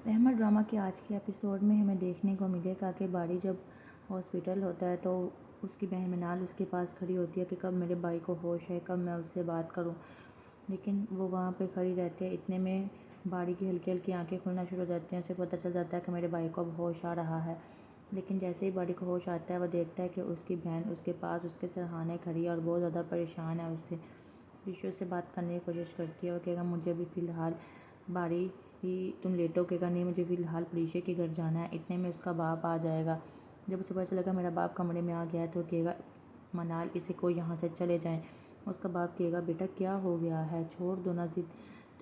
رحمت ڈرامہ کے آج کے ایپیسوڈ میں ہمیں دیکھنے کو ملے گا کہ باری جب ہاسپٹل ہوتا ہے تو اس کی بہن منال اس کے پاس کھڑی ہوتی ہے کہ کب میرے بھائی کو ہوش ہے، کب میں اس سے بات کروں، لیکن وہ وہاں پہ کھڑی رہتی ہے۔ اتنے میں باری کی ہلکی ہلکی آنکھیں کھلنا شروع ہو جاتی ہیں، اسے پتہ چل جاتا ہے کہ میرے بھائی کو اب ہوش آ رہا ہے۔ لیکن جیسے ہی باری کو ہوش آتا ہے وہ دیکھتا ہے کہ اس کی بہن اس کے پاس اس کے سرہانے کھڑی ہے اور بہت زیادہ پریشان ہے۔ اس سے پریشو سے بات کرنے کی کوشش کرتی ہے اور کہے گا مجھے بھی فی الحال باری تم لیٹو، کہے گا نہیں مجھے فی الحال پریشے کے گھر جانا ہے۔ اتنے میں اس کا باپ آ جائے گا۔ جب اسے پتہ چلے گا میرا باپ کمرے میں آ گیا ہے تو کہے گا منال اسے کوئی یہاں سے چلے جائیں۔ اس کا باپ کہے گا بیٹا کیا ہو گیا ہے، چھوڑ دو نا ضد۔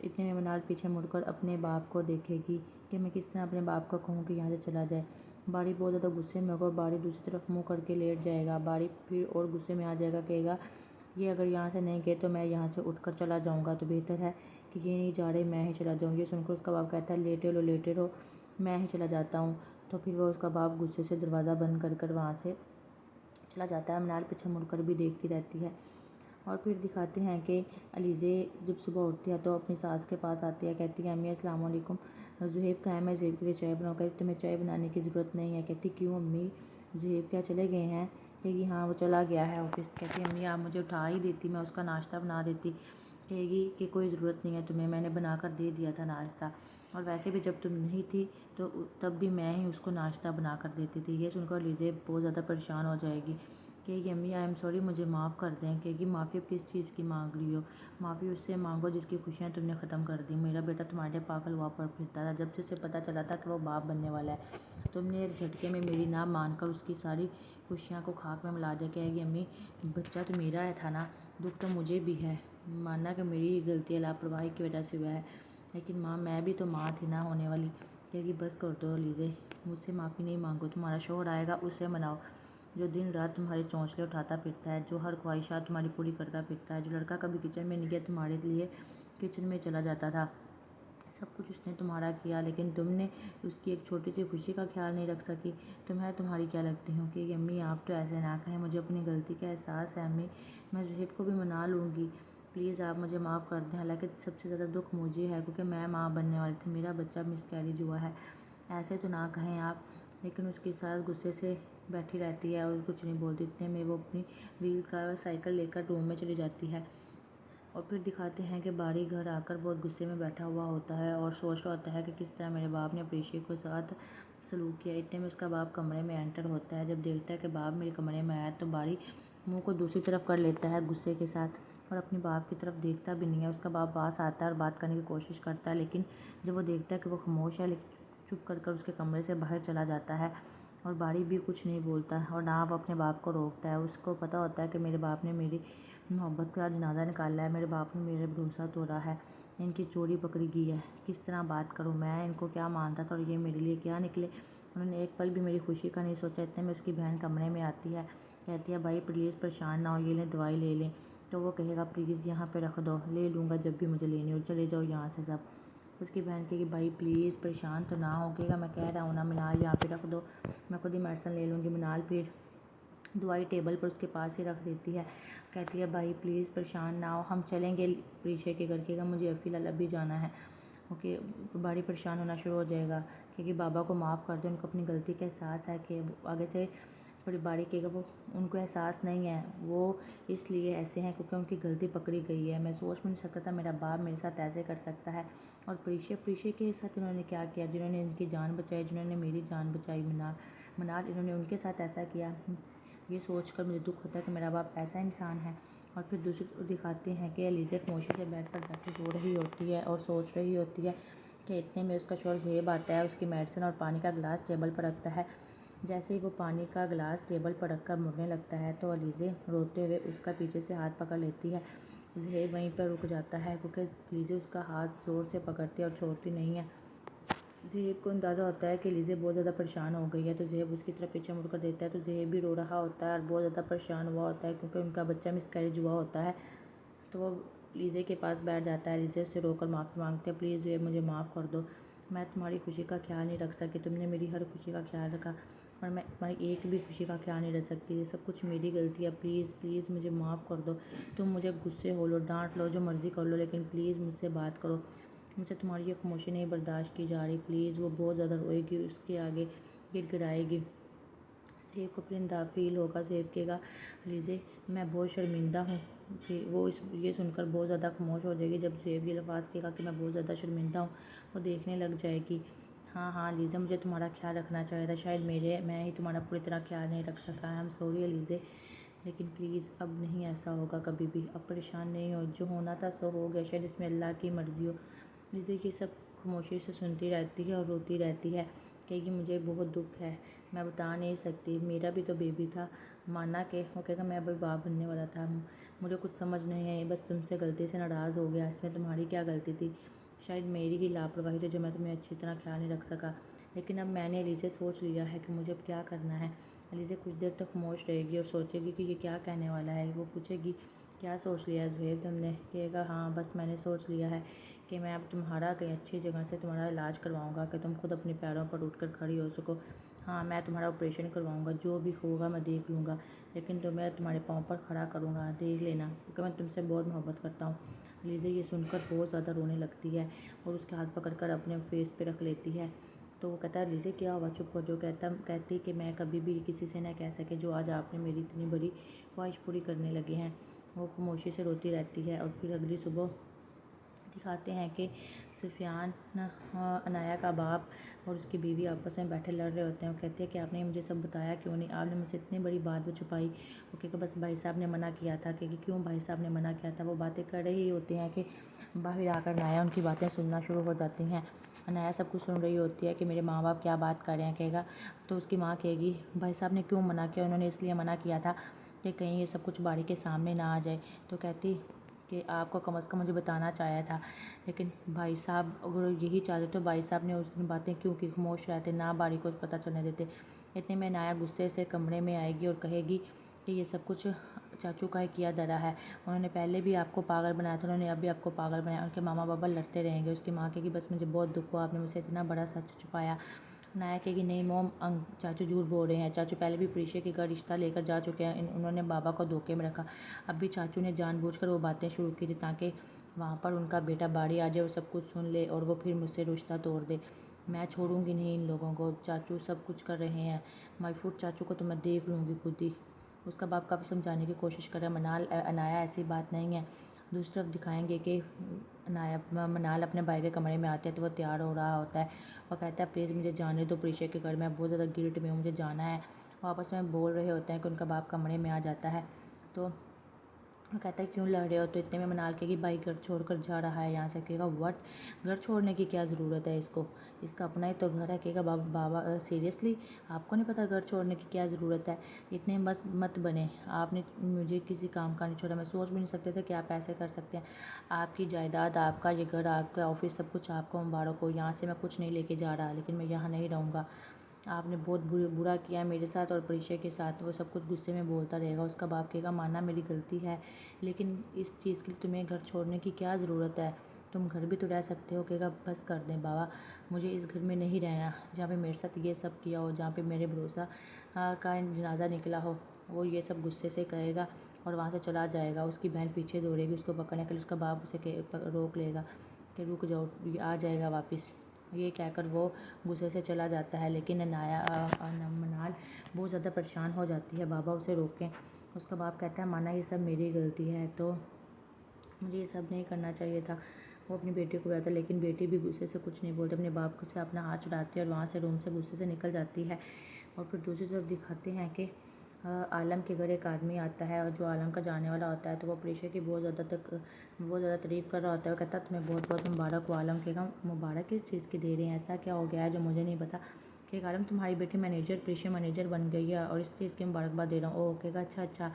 اتنے میں منال پیچھے مڑ کر اپنے باپ کو دیکھے گی کہ میں کس طرح اپنے باپ کو کہوں کہ یہاں سے چلا جائے۔ باری بہت زیادہ غصے میں ہوگا اور باری دوسری طرف منہ کر کے لیٹ جائے گا۔ باری پھر اور غصے میں آ جائے گا، کہے گا یہ اگر یہاں سے نہیں گئے تو میں یہاں سے اٹھ کر چلا جاؤں گا، تو بہتر ہے کہ یہ نہیں جا رہے میں ہی چلا جاؤں۔ یہ سن کر اس کا باپ کہتا ہے لیٹے رہو میں ہی چلا جاتا ہوں۔ تو پھر وہ اس کا باپ غصے سے دروازہ بند کر کر وہاں سے چلا جاتا ہے۔ منال پیچھے مڑ کر بھی دیکھتی رہتی ہے۔ اور پھر دکھاتے ہیں کہ علیزے جب صبح اٹھتی ہے تو اپنی ساس کے پاس آتی ہے، کہتی ہے امی السلام علیکم، زہیب کہاں ہے، میں زہیب کے لیے چائے بناؤں؟ کہتی تمہیں چائے بنانے کی ضرورت نہیں ہے۔ کہتی کیوں امی، زہیب کیا چلے گئے ہیں؟ کہے گی ہاں وہ چلا گیا ہے آفس۔ کہتی امی آپ مجھے اٹھا ہی دیتی، میں اس کا ناشتہ بنا دیتی۔ کہے گی کہ کوئی ضرورت نہیں ہے تمہیں، میں نے بنا کر دے دیا تھا ناشتہ، اور ویسے بھی جب تم نہیں تھی تو تب بھی میں ہی اس کو ناشتہ بنا کر دیتی تھی۔ یہ سن کر علیزے بہت زیادہ پریشان ہو جائے گی۔ کہے گی امی آئی ایم سوری، مجھے معاف کر دیں۔ کہے گی معافی اب کس چیز کی مانگ رہی ہو؟ معافی اس سے مانگو جس کی خوشیاں تم نے ختم کر دی۔ میرا بیٹا تمہارے لیے پاگل ہوا پڑ پھرتا تھا، جب سے اسے پتہ چلا تھا کہ وہ باپ بننے والا ہے تم نے ایک جھٹکے میں میری نہ مان کر اس کی ساری خوشیاں کو خاک میں ملا دیا۔ کہے گی امی بچہ تو میرا ہے تھا نا، دکھ تو مجھے بھی ہے، ماننا کہ میری ہی غلطی ہے، لاپرواہی کی وجہ سے ہوا ہے، لیکن ماں میں بھی تو ماں تھی نا ہونے والی۔ کہے گی بس کر دو علیزے، مجھ سے معافی نہیں مانگو، تمہارا شوہر آئے گا اسے مناؤ، جو دن رات تمہارے چونچلے اٹھاتا پھرتا ہے، جو ہر خواہشات تمہاری پوری کرتا پھرتا ہے، جو لڑکا کبھی کچن میں نہیں گیا تمہارے لیے کچن میں چلا جاتا تھا، سب کچھ اس نے تمہارا کیا، لیکن تم نے اس کی ایک چھوٹی سی خوشی کا خیال نہیں رکھ سکی، تمہاری کیا لگتی ہوں؟ کہ امی آپ تو ایسے نہ کہیں، مجھے اپنی غلطی کا احساس ہے امی، میں زہیب کو بھی منا لوں گی، پلیز آپ مجھے معاف کر دیں۔ حالانکہ سب سے زیادہ دکھ مجھے ہے کیونکہ میں ماں بننے والی تھی، میرا بچہ مس کیریج ہوا ہے، ایسے تو نہ کہیں آپ۔ لیکن اس کی ساس غصے سے بیٹھی رہتی ہے اور کچھ نہیں بولتی۔ اتنے میں وہ اپنی ویل کا سائیکل لے کر روم میں چلی جاتی ہے۔ اور پھر دکھاتے ہیں کہ باری گھر آ کر بہت غصے میں بیٹھا ہوا ہوتا ہے اور سوچ رہا ہوتا ہے کہ کس طرح میرے باپ نے پریشے کے ساتھ سلوک کیا۔ اتنے میں اس کا باپ کمرے میں انٹر ہوتا ہے۔ جب دیکھتا ہے کہ باپ میرے کمرے میں آیا تو باری منہ کو دوسری طرف کر لیتا ہے غصے کے ساتھ اور اپنے باپ کی طرف دیکھتا بھی نہیں ہے۔ اس کا باپ پاس آتا ہے اور بات کرنے کی کوشش کرتا ہے، لیکن جب وہ دیکھتا ہے کہ وہ خاموش ہے، چپ کر کر اس کے کمرے سے باہر چلا جاتا ہے اور باری بھی کچھ نہیں بولتا اور نہ وہ اپنے باپ کو روکتا ہے۔ اس کو پتہ ہوتا ہے کہ میرے باپ نے میری محبت کا جنازہ نکالا ہے، میرے باپ نے میرے بھروسہ توڑا ہے، ان کی چوری پکڑی گئی ہے، کس طرح بات کروں میں، ان کو کیا مانتا تھا اور یہ میرے لیے کیا نکلے، انہوں نے ایک پل بھی میری خوشی کا نہیں سوچا۔ اتنے میں اس کی بہن کمرے میں آتی ہے، کہتی ہے بھائی پلیز پریشان نہ ہو، یہ لیں دوائی لے لیں۔ تو وہ کہے گا پلیز یہاں پہ رکھ دو، لے لوں گا جب بھی مجھے لینی ہو، چلے جاؤ یہاں سے سب۔ اس کی بہن کہے گی بھائی پلیز پریشان تو نہ ہو، کہے گا میں کہہ رہا ہوں نا منال یہاں پہ رکھ دو، میں خود ہی میڈیسن لے لوں گی۔ منال پھر دوائی ٹیبل پر اس کے پاس ہی رکھ دیتی ہے، کہتی ہے بھائی پلیز پریشان نہ ہو، ہم چلیں گے پریشے کے گھر۔ کہے گا مجھے فی الحال ابھی جانا ہے۔ اوکے، باری پریشان ہونا شروع ہو جائے گا، کیونکہ بابا کو معاف کر دو، ان کو اپنی غلطی کا احساس ہے کہ آگے سے بڑی باری کہے گا وہ ان کو احساس نہیں ہے، وہ اس لیے ایسے ہیں کیونکہ ان کی غلطی پکڑی گئی ہے، میں سوچ بھی نہیں سکتا تھا میرا باپ میرے ساتھ ایسے کر سکتا ہے۔ اور پریشے کے ساتھ انہوں نے کیا کیا، جنہوں نے ان کی جان بچائی، جنہوں نے میری جان بچائی، منال انہوں نے ان کے ساتھ ایسا کیا۔ یہ سوچ کر مجھے دکھ ہوتا ہے کہ میرا باپ ایسا انسان ہے۔ اور پھر دوسری دکھاتے ہیں کہ علیزہ خاموشی سے بیٹھ کر بیٹھی رو رہی ہوتی ہے اور سوچ رہی ہوتی ہے کہ اتنے میں اس کا شوہر زہیب آتا ہے، اس کی میڈیسن اور پانی کا گلاس ٹیبل پر رکھتا ہے۔ جیسے ہی وہ پانی کا گلاس ٹیبل پر رکھ کر مڑنے لگتا ہے تو علیزہ روتے ہوئے اس کا پیچھے سے ہاتھ پکڑ لیتی ہے۔ زہیب وہیں پر رک جاتا ہے کیونکہ علیزہ اس کا ہاتھ زور سے پکڑتی ہے اور چھوڑتی نہیں ہے۔ زہیب کو اندازہ ہوتا ہے کہ علیزہ بہت زیادہ پریشان ہو گئی ہے تو زہیب اس کی طرف پیچھے مڑ کر دیکھتا ہے تو زہیب بھی رو رہا ہوتا ہے اور بہت زیادہ پریشان ہوا ہوتا ہے کیونکہ ان کا بچہ مس کیریج ہوا ہوتا ہے۔ تو وہ علیزہ کے پاس بیٹھ جاتا ہے، علیزہ اس سے رو کر معافی مانگتے ہیں، پلیز زہیب مجھے معاف کر دو، میں تمہاری خوشی کا خیال نہیں رکھ سکی، تم نے میری ہر خوشی کا خیال رکھا اور میں تمہاری ایک بھی خوشی کا خیال نہیں رکھ سکتی، یہ سب کچھ میری غلطی ہے، پلیز پلیز مجھے معاف کر دو، تم مجھے غصے ہو لو، ڈانٹ لو، جو مرضی کر لو، لیکن پلیز مجھ سے بات کرو، مجھ سے تمہاری یہ خاموشی نہیں برداشت کی جا رہی، پلیز۔ وہ بہت زیادہ روئے گی، اس کے آگے گر گرائے گی۔ زیب کو پرندہ فیل ہوگا۔ زیب کہے گا علیزے میں بہت شرمندہ ہوں۔ کہ وہ یہ سن کر بہت زیادہ خاموش ہو جائے گی۔ جب زیب یہ الفاظ کہے گا کہ میں بہت زیادہ شرمندہ ہوں، وہ دیکھنے لگ جائے گی۔ ہاں ہاں علیزہ، مجھے تمہارا خیال رکھنا چاہیے تھا، شاید میں ہی تمہارا پوری طرح خیال نہیں رکھ سکا۔ آئی ایم سوری علیزے، لیکن پلیز اب نہیں ایسا ہوگا کبھی بھی۔ اب پریشان نہیں ہو، جو ہونا تھا سو ہو گیا، شاید اس میں اللہ کی مرضی ہو۔ علیزہ یہ سب خاموشی سے سنتی رہتی ہے اور روتی رہتی ہے۔ کہے گی مجھے بہت دکھ ہے، میں بتا نہیں سکتی، میرا بھی تو بیبی تھا۔ مانا کہ وہ کہے گا میں ابھی باپ بننے والا تھا، مجھے کچھ سمجھ نہیں آئی، بس تم سے غلطی سے ناراض ہو گیا، اس میں تمہاری کیا غلطی تھی؟ شاید میری ہی لاپرواہی تھی جو میں تمہیں اچھی طرح خیال نہیں رکھ سکا، لیکن اب میں نے علیزہ سوچ لیا ہے کہ مجھے اب کیا کرنا ہے۔ علیزہ کچھ دیر تک خاموش رہے گی اور سوچے گی کہ یہ کیا کہنے والا ہے۔ وہ پوچھے گی کیا سوچ لیا ہے زہیب تم نے؟ کہے گا ہاں بس میں نے سوچ لیا ہے کہ میں اب تمہارا کہیں اچھی جگہ سے تمہارا علاج کرواؤں گا کہ تم خود اپنے پیروں پر اٹھ کر کھڑی ہو سکو۔ ہاں میں تمہارا آپریشن کرواؤں گا، جو بھی ہوگا میں دیکھ لوں گا، لیکن تمہیں تمہارے پاؤں پر کھڑا کروں گا، دیکھ لینا، کیونکہ میں تم سے بہت محبت کرتا ہوں۔ علیزہ یہ سن کر بہت زیادہ رونے لگتی ہے اور اس کے ہاتھ پکڑ کر اپنے فیس پہ رکھ لیتی ہے۔ تو وہ کہتا ہے علیزہ کیا ہوا، چپ ہو جو۔ کہتی کہ میں کبھی بھی کسی سے نہ کہہ سکے جو آج آپ نے میری اتنی بڑی خواہش پوری کرنے لگے ہیں۔ وہ خاموشی سے روتی رہتی ہے اور پھر اگلی صبح دکھاتے ہیں کہ سفیان عنایہ کا باپ اور اس کی بیوی آپس میں بیٹھے لڑ رہے ہوتے ہیں۔ وہ کہتے ہیں کہ آپ نے مجھے سب بتایا کیوں نہیں، آپ نے مجھ سے اتنی بڑی بات بھی چھپائی۔ وہ کہے گا بس بھائی صاحب نے منع کیا تھا۔ کہ کیوں بھائی صاحب نے منع کیا تھا؟ وہ باتیں کر رہے ہی ہوتے ہیں کہ باہر آ کر عنایہ ان کی باتیں سننا شروع ہو جاتی ہیں۔ عنایہ سب کچھ سن رہی ہوتی ہے کہ میرے ماں باپ کیا بات کر رہے ہیں۔ کہے گا تو اس کی ماں کہے گی بھائی صاحب نے کیوں منع کیا؟ انہوں نے اس لیے منع کیا تھا کہ کہیں یہ سب کچھ باڑی کے سامنے نہ آ جائے۔ تو کہتی کہ آپ کو کم از کم مجھے بتانا چاہیا تھا، لیکن بھائی صاحب اگر یہی چاہتے تو بھائی صاحب نے اس دن باتیں کیوں کی، خاموش رہتے، نہ باڑی کو پتہ چلنے دیتے۔ اتنے میں عنایہ غصے سے کمرے میں آئے گی اور کہے گی کہ یہ سب کچھ چاچو کا ہی کیا دھرا ہے، انہوں نے پہلے بھی آپ کو پاگل بنایا تھا، انہوں نے اب بھی آپ کو پاگل بنایا، ان کے ماما بابا لڑتے رہیں گے۔ اس کی ماں کہے گی بس مجھے بہت دکھ ہوا، آپ نے مجھ سے اتنا بڑا سچ چھپایا۔ عنایہ کہے گی نہیں موم، چاچو جھوٹ بول رہے ہیں، چاچو پہلے بھی پریشا کے گھر رشتہ لے کر جا چکے ہیں، انہوں نے بابا کو دھوکے میں رکھا، اب بھی چاچو نے جان بوجھ کر وہ باتیں شروع کی تھی تاکہ وہاں پر ان کا بیٹا باڑی آ جائے اور سب کچھ سن لے اور وہ پھر مجھ سے رشتہ توڑ دے۔ میں چھوڑوں گی نہیں ان لوگوں کو، چاچو سب کچھ کر رہے ہیں، مائی فوٹ چاچو کو تو میں دیکھ لوں گی خود ہی۔ اس کا باپ کافی سمجھانے کی کوشش کرے عنایہ ایسی بات نہیں ہے۔ دوسری طرف دکھائیں گے کہ منال اپنے بھائی کے کمرے میں آتے ہیں تو وہ تیار ہو رہا ہوتا ہے۔ وہ کہتا ہے پلیز مجھے جانے دو پریشا کے گھر میں، بہت زیادہ گلٹ میں ہوں، مجھے جانا ہے۔ وہ آپس میں بول رہے ہوتے ہیں کہ ان کا باپ کمرے میں آ جاتا ہے۔ تو وہ کہتا ہے کیوں لڑ رہے ہو؟ تو اتنے میں منال کہے گی بھائی گھر چھوڑ کر جا رہا ہے یہاں سے۔ کہے گا وٹ، گھر چھوڑنے کی کیا ضرورت ہے اس کو، اس کا اپنا ہی تو گھر ہے۔ کہے گا بابا سیریسلی آپ کو نہیں پتا گھر چھوڑنے کی کیا ضرورت ہے؟ اتنے بس مت بنے، آپ نے مجھے کسی کام کا نہیں چھوڑا، میں سوچ بھی نہیں سکتے تھے کہ آپ ایسے کر سکتے ہیں۔ آپ کی جائیداد، آپ کا یہ گھر، آپ کا آفس، سب کچھ آپ کو مبارک ہو، یہاں سے میں کچھ نہیں لے کے جا رہا، لیکن میں یہاں نہیں رہوں گا، آپ نے بہت برا کیا میرے ساتھ اور پریشا کے ساتھ۔ وہ سب کچھ غصے میں بولتا رہے گا۔ اس کا باپ کہے گا مانا میری غلطی ہے، لیکن اس چیز کے لیے تمہیں گھر چھوڑنے کی کیا ضرورت ہے، تم گھر بھی تو رہ سکتے ہو۔ کہے گا بس کر دیں بابا، مجھے اس گھر میں نہیں رہنا جہاں پہ میرے ساتھ یہ سب کیا ہو، جہاں پہ میرے بھروسہ کا جنازہ نکلا ہو۔ وہ یہ سب غصے سے کہے گا اور وہاں سے چلا جائے گا۔ اس کی بہن پیچھے دوڑے گی اس کو پکڑنے کے لیے، اس کا باپ اسے روک لے گا کہ رک جاؤ، آ جائے گا واپس۔ یہ کہہ کر وہ غصے سے چلا جاتا ہے، لیکن منال بہت زیادہ پریشان ہو جاتی ہے، بابا اسے روکیں۔ اس کا باپ کہتا ہے مانا یہ سب میری غلطی ہے، تو مجھے یہ سب نہیں کرنا چاہیے تھا۔ وہ اپنی بیٹی کو بلاتا ہے، لیکن بیٹی بھی غصے سے کچھ نہیں بولتی، اپنے باپ سے اپنا ہاتھ چھڑاتی ہے اور وہاں سے روم سے غصے سے نکل جاتی ہے۔ اور پھر دوسری طرف دکھاتے ہیں کہ عالم کے گھر ایک آدمی آتا ہے اور جو عالم کا جانے والا ہوتا ہے، تو وہ پریشا کی بہت زیادہ تعریف کر رہا ہوتا ہے۔ وہ کہتا ہے تمہیں بہت بہت مبارک ہو۔ عالم کہے گا مبارک کس چیز کی دے رہے ہیں، ایسا کیا ہو گیا ہے جو مجھے نہیں پتا؟ کہ عالم تمہاری بیٹی پریشا مینیجر بن گئی ہے اور اس چیز کی مبارکباد دے رہا ہوں۔ اوہ، کہے گا اچھا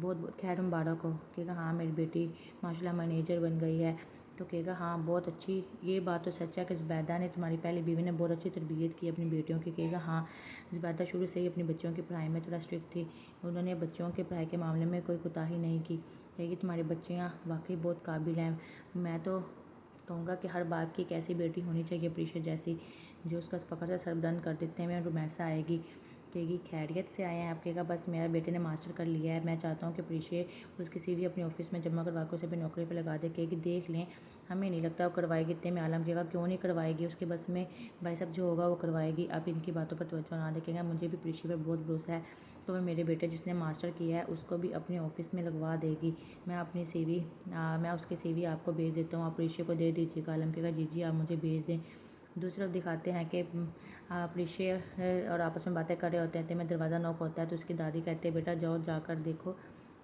بہت بہت خیر مبارک ہو۔ کہے گا ہاں میری بیٹی ماشاءاللہ مینیجر بن گئی ہے۔ تو کہے گا ہاں بہت اچھی، یہ بات تو سچ ہے کہ زبیدہ نے، تمہاری پہلی بیوی نے بہت اچھی تربیت کی اپنی بیٹیوں کی۔ کہے گا ہاں زبیدہ شروع سے ہی اپنی بچیوں کی پڑھائی میں تھوڑا اسٹرکٹ تھی، انہوں نے بچوں کے پڑھائی کے معاملے میں کوئی کوتاہی نہیں کی۔ کہے گی تمہاری بچیاں واقعی بہت قابل ہیں، میں تو کہوں گا کہ ہر باپ کی ایک ایسی بیٹی ہونی چاہیے پریشا جیسی، جو اس کا فخر سے سر بلند کر دیتے ہیں۔ رومیسا آئے گی کہے گی خیریت سے آئے ہیں آپ؟ کہے گا بس میرا بیٹے نے ماسٹر کر لیا ہے، میں چاہتا ہوں کہ پریشے اس کی CV اپنے آفس میں جمع کروا کے اسے بھی نوکری پہ لگا دے۔ کہے گی دیکھ لیں، ہمیں نہیں لگتا وہ کروائے گی اتنے میں۔ عالم کہے گا کیوں نہیں کروائے گی، اس کے بس میں بھائی صاحب جو ہوگا وہ کروائے گی، آپ ان کی باتوں پر توجہ نہ دیں۔ کہے گا مجھے بھی پریشے پر بہت بھروسہ ہے، تو وہ میرے بیٹے جس نے ماسٹر کیا ہے اس کو بھی اپنے آفس میں لگوا دے گی، میں اپنی میں اس کی CV آپ کو بھیج دیتا ہوں، آپ پریشے کو دے دیجیے گا۔ عالم کہے گا جی جی آپ مجھے بھیج دیں۔ دوسری طرف دکھاتے ہیں کہ پریشے اور آپس میں باتیں کر رہے ہوتے ہیں، اتنے میں دروازہ نوک ہوتا ہے تو اس کی دادی کہتے ہیں بیٹا جاؤ جا کر دیکھو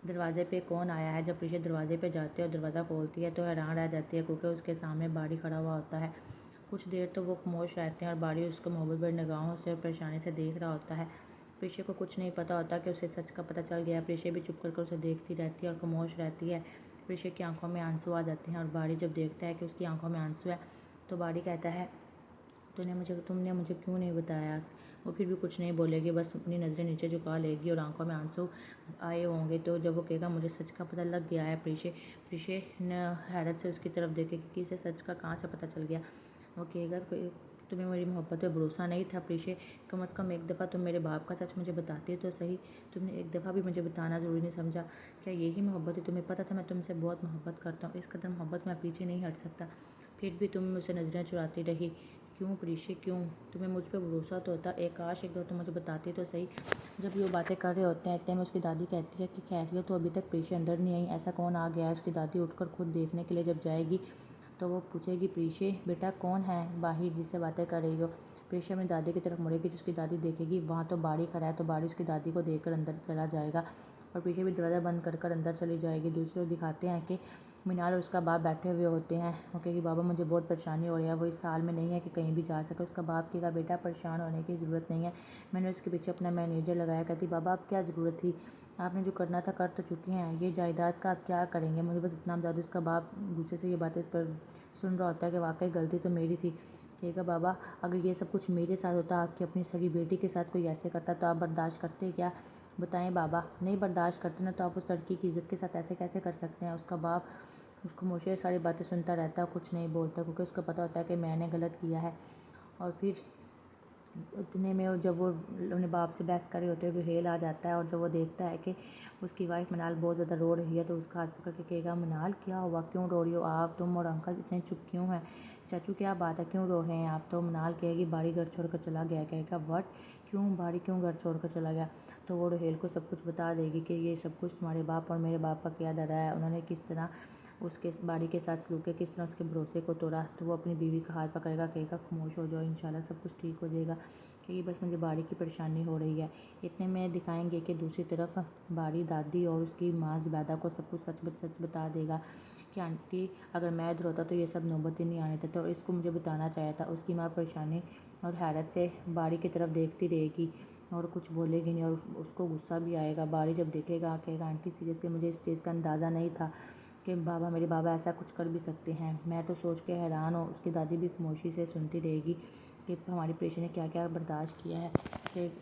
دروازے پہ کون آیا ہے۔ جب پریشے دروازے پہ جاتے ہیں اور دروازہ کھولتی ہے تو حیران رہ جاتی ہے، کیونکہ اس کے سامنے باڑی کھڑا ہوا ہوتا ہے۔ کچھ دیر تو وہ خاموش رہتے ہیں اور باڑی اس کو محبت بھری نگاہوں سے اور پریشانی سے دیکھ رہا ہوتا ہے۔ پریشے کو کچھ نہیں پتا ہوتا کہ اسے سچ کا پتہ چل گیا۔ پریشے بھی چپ کر اسے دیکھتی رہتی ہے اور خاموش رہتی ہے۔ پریشے کی آنکھوں میں آنسو آ جاتے ہیں اور باڑی جب دیکھتا ہے کہ اس کی آنکھوں میں آنسو ہے تو باڑی کہتا ہے تم نے مجھے کیوں نہیں بتایا؟ وہ پھر بھی کچھ نہیں بولے گی، بس اپنی نظریں نیچے جھکا لے گی اور آنکھوں میں آنسو آئے ہوں گے تو جب وہ کہے گا مجھے سچ کا پتہ لگ گیا ہے۔ پریشے نے حیرت سے اس کی طرف دیکھے کہ اسے سچ کا کہاں سے پتہ چل گیا۔ وہ کہے گا تمہیں میری محبت پہ بھروسہ نہیں تھا پریشے؟ کم از کم ایک دفعہ تم میرے باپ کا سچ مجھے بتاتی تو صحیح، تم نے ایک دفعہ بھی مجھے بتانا ضروری نہیں سمجھا؟ کیا یہی محبت ہے؟ تمہیں پتہ تھا میں تم سے بہت محبت کرتا ہوں، اس قدر محبت میں پیچھے نہیں ہٹ سکتا، پھر بھی تم مجھ سے نظریں چراتی رہی، کیوں پریشے کیوں؟ تمہیں مجھ پہ بھروسہ تو ہوتا، کاش ایک دو تم مجھے بتاتی تو صحیح۔ جب یہ باتیں کر رہے ہوتے ہیں اتنے میں اس کی دادی کہتی ہے کہ خیریت تو ابھی تک پریشے اندر نہیں آئی، ایسا کون آ گیا ہے؟ اس کی دادی اٹھ کر خود دیکھنے کے لیے جب جائے گی تو وہ پوچھے گی پریشے بیٹا کون ہے باہر جس سے باتیں کر رہی ہو؟ پریشے اپنی دادی کی طرف مڑے گی، جس کی دادی دیکھے گی وہاں تو باڑی کھڑا ہے تو باڑی اس کی دادی کو دیکھ کر اندر چلا جائے گا اور پریشے بھی دروازہ بند کر اندر چلی جائے گی۔ دوسری طرف دکھاتے ہیں کہ مینال اور اس کا باپ بیٹھے ہوئے ہوتے ہیں۔ وہ کہے گی بابا مجھے بہت پریشانی ہو رہی ہے، وہ اس حال میں نہیں ہے کہ کہیں بھی جا سکے۔ اس کا باپ کہے گا بیٹا پریشان ہونے کی ضرورت نہیں ہے، میں نے اس کے پیچھے اپنا مینیجر لگایا۔ کہتی بابا اب کیا ضرورت تھی، آپ نے جو کرنا تھا کر تو چکی ہیں، یہ جائیداد کا آپ کیا کریں گے؟ مجھے بس اتنا بتا دو۔ اس کا باپ غصے سے یہ باتیں پر سن رہا ہوتا ہے کہ واقعی غلطی تو میری تھی۔ کہے گا بابا اگر یہ سب کچھ میرے ساتھ ہوتا، آپ کی اپنی سگی بیٹی کے ساتھ کوئی ایسے کرتا تو آپ برداشت کرتے کیا؟ بتائیں بابا، نہیں برداشت کرتے نا تو آپ اس لڑکی کی عزت کے ساتھ ایسے کیسے کر سکتے ہیں؟ اس کا باپ اس کو خاموشی سے ساری باتیں سنتا رہتا ہے، کچھ نہیں بولتا، کیونکہ اس کو پتہ ہوتا ہے کہ میں نے غلط کیا ہے۔ اور پھر اتنے میں جب وہ اپنے باپ سے بحث کر رہے ہوتے ہیں روہیل آ جاتا ہے اور جب وہ دیکھتا ہے کہ اس کی وائف منال بہت زیادہ رو رہی ہے تو اس کا ہاتھ پکڑ کے کہے گا منال کیا ہوا، کیوں رو رہی ہو آپ؟ تم اور انکل اتنے چپ کیوں ہیں؟ چاچو کیا بات ہے، کیوں رو رہے ہیں آپ؟ تو منال کہے گی باڑی گھر چھوڑ کر چلا گیا۔ کہے گا وٹ، کیوں باڑی کیوں گھر چھوڑ کر چلا گیا؟ تو وہ روہیل کو سب کچھ بتا دے گی کہ یہ سب کچھ تمہارے باپ اور میرے باپ کا کیا دھرا ہے، انہوں نے کس طرح اس کے باڑی کے ساتھ سلوک کیا، کس طرح اس کے بھروسے کو توڑا۔ تو وہ اپنی بیوی کا ہاتھ پکڑے گا، کہے گا خاموش ہو جاؤ، انشاءاللہ سب کچھ ٹھیک ہو جائے گا، کہ بس مجھے باڑی کی پریشانی ہو رہی ہے۔ اتنے میں دکھائیں گے کہ دوسری طرف باڑی دادی اور اس کی ماں زبیدہ کو سب کچھ سچ بتا دے گا کہ آنٹی اگر میں ادھر ہوتا تو یہ سب نوبت ہی نہیں آنے تھا، تو اس کو مجھے بتانا چاہیے تھا۔ اس کی ماں پریشانی اور حیرت سے باڑی کی طرف دیکھتی رہے گی اور کچھ بولے گی نہیں، اور اس کو غصہ بھی آئے گا۔ باڑی جب دیکھے گا کہے گا آنٹی سیریسلی مجھے اس چیز کا اندازہ نہیں تھا کہ میرے بابا ایسا کچھ کر بھی سکتے ہیں، میں تو سوچ کے حیران ہوں۔ اس کی دادی بھی خاموشی سے سنتی رہے گی کہ ہماری پریشے نے کیا کیا برداشت کیا ہے،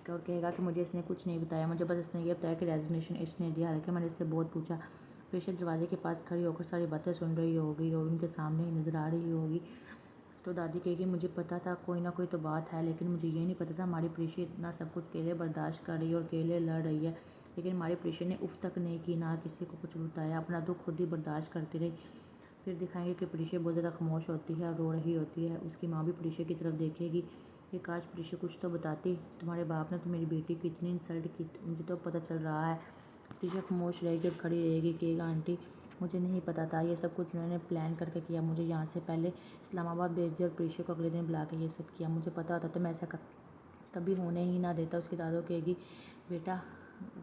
اور کہے گا کہ مجھے اس نے کچھ نہیں بتایا، مجھے بس اس نے یہ بتایا کہ ریزگنیشن اس نے دیا، حالانکہ میں نے اس سے بہت پوچھا۔ پریشے دروازے کے پاس کھڑی ہو کر ساری باتیں سن رہی ہوگی اور ان کے سامنے ہی نظر آ رہی ہوگی، تو دادی کہے گی مجھے پتا تھا کوئی نہ کوئی تو بات ہے، لیکن مجھے یہ نہیں پتا تھا ہماری پریشے اتنا سب کچھ اکیلے برداشت کر رہی ہے اور اکیلے لڑ رہی ہے، لیکن ہماری پریشے نے اف تک نہیں کی، نہ کسی کو کچھ بتایا، اپنا دکھ خود ہی برداشت کرتی رہی۔ پھر دکھائیں گے کہ پریشے بہت زیادہ خاموش ہوتی ہے اور رو رہی ہوتی ہے۔ اس کی ماں بھی پریشے کی طرف دیکھے گی کہ کاش پریشے کچھ تو بتاتی، تمہارے باپ نے تو میری بیٹی کی اتنی انسلٹ کی، مجھے تو پتہ چل رہا ہے۔ پریشے خاموش رہے گی اور کھڑی رہے گی، کہے گا آنٹی مجھے نہیں پتا تھا، یہ سب کچھ انہوں نے پلان کر کے کیا، مجھے یہاں سے پہلے اسلام آباد بھیج دیا اور پریشے کو اگلے دن بلا کے یہ سب کیا، مجھے پتا ہوتا تو میں ایسا کبھی ہونے ہی نہ دیتا۔ اس کی دادو کہے گی بیٹا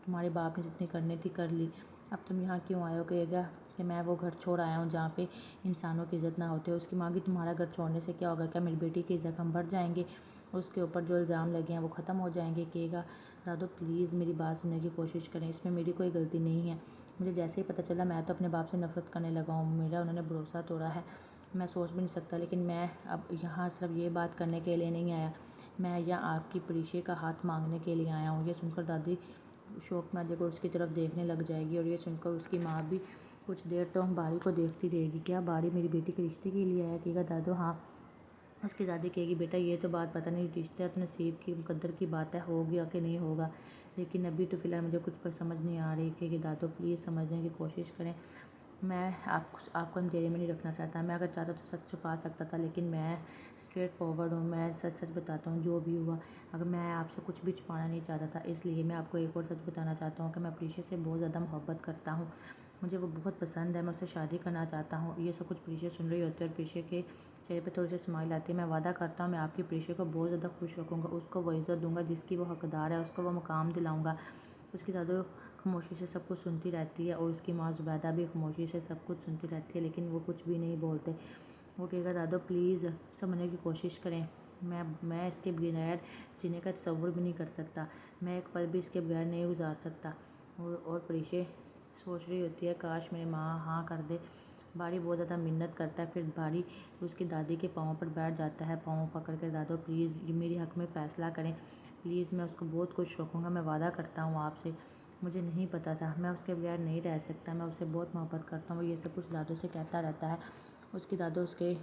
تمہارے باپ نے جتنی کرنی تھی کر لی، اب تم یہاں کیوں آئے ہو؟ کہے گا کہ میں وہ گھر چھوڑ آیا ہوں جہاں پہ انسانوں کی عزت نہ ہوتی ہے۔ اس کی ماں کی تمہارا گھر چھوڑنے سے کیا ہوگا، کیا میری بیٹی کی عزت ہم بڑھ جائیں گے، اس کے اوپر جو الزام لگے ہیں وہ ختم ہو جائیں گے؟ کہے گا دادو پلیز میری بات سننے کی کوشش کریں، اس میں میری کوئی غلطی نہیں ہے، مجھے جیسے ہی پتہ چلا میں تو اپنے باپ سے نفرت کرنے لگا ہوں، میرا انہوں نے بھروسہ توڑا ہے، میں سوچ بھی نہیں سکتا، لیکن میں اب یہاں صرف یہ بات کرنے کے لیے نہیں آیا، میں یہاں آپ کی پریشے کا ہاتھ مانگنے کے لیے آیا ہوں۔ یہ سن کر دادی شوق میں آ جائے گا اور اس کی طرف دیکھنے لگ جائے گی، اور یہ سن کر اس کی ماں بھی کچھ دیر تو باڑی کو دیکھتی رہے گی، کیا باڑی میری بیٹی کے رشتے کے لیے آیا؟ کہے گا دادو ہاں اس کی دادی کہے گی بیٹا یہ تو بات پتہ نہیں رشتہ تو نصیب کی مقدر کی بات ہے، ہوگا کہ نہیں ہوگا، لیکن ابھی تو فی الحال مجھے کچھ پر سمجھ نہیں آ رہی کہ دادو پلیز سمجھنے کی کوشش کریں۔ میں آپ کو اندھیرے میں نہیں رکھنا چاہتا، میں اگر چاہتا تو سچ چھپا سکتا تھا، لیکن میں اسٹریٹ فارورڈ ہوں، میں سچ سچ بتاتا ہوں جو بھی ہوا۔ اگر میں آپ سے کچھ بھی چھپانا نہیں چاہتا تھا، اس لیے میں آپ کو ایک اور سچ بتانا چاہتا ہوں کہ میں پریشا سے بہت زیادہ محبت کرتا ہوں، مجھے وہ بہت پسند ہے، میں اس سے شادی کرنا چاہتا ہوں۔ یہ سب کچھ پریشا سن رہی ہوتی ہے اور پریشا کے چہرے پہ تھوڑی سی اسمائل آتی ہے۔ میں وعدہ کرتا ہوں میں آپ کی پریشا کو بہت زیادہ خوش رکھوں گا، اس کو وہ عزت دوں گا جس کی وہ حقدار ہے، اس کو وہ مقام دلاؤں گا۔ اس کی دادو خاموشی سے سب کچھ سنتی رہتی ہے اور اس کی ماں زبیدہ بھی خاموشی سے سب کچھ سنتی رہتی ہے، لیکن وہ کچھ بھی نہیں بولتے۔ وہ کہے گا دادو پلیز سمجھنے کی کوشش کریں، میں اس کے بغیر جینے کا تصور بھی نہیں کر سکتا، میں ایک پل بھی اس کے بغیر نہیں گزار سکتا۔ اور پریشا سوچ رہی ہوتی ہے کاش میری ماں ہاں کر دے۔ باری بہت زیادہ منت کرتا ہے، پھر باری اس کی دادی کے پاؤں پر بیٹھ جاتا ہے، پاؤں پکڑ کے دادو پلیز میری حق میں فیصلہ کریں، پلیز میں اس کو بہت خوش رکھوں گا، میں وعدہ کرتا ہوں آپ سے، مجھے نہیں پتہ تھا میں اس کے بغیر نہیں رہ سکتا، میں اس سے بہت محبت کرتا ہوں۔ وہ یہ سب کچھ دادو سے کہتا رہتا ہے، اس کی دادو اس کے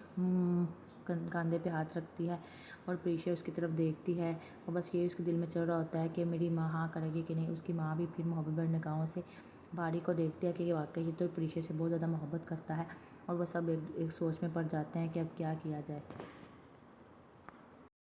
کاندھے پہ ہاتھ رکھتی ہے اور پریشا اس کی طرف دیکھتی ہے، اور بس یہ اس کے دل میں چل رہا ہوتا ہے کہ میری ماں ہاں کرے گی کہ نہیں۔ اس کی ماں بھی پھر محبت بھری نگاہوں سے باری کو دیکھتی ہے کہ یہ واقعی یہ تو پریشا سے بہت زیادہ محبت کرتا ہے، اور وہ سب ایک سوچ میں پڑ جاتے ہیں کہ اب کیا کیا جائے۔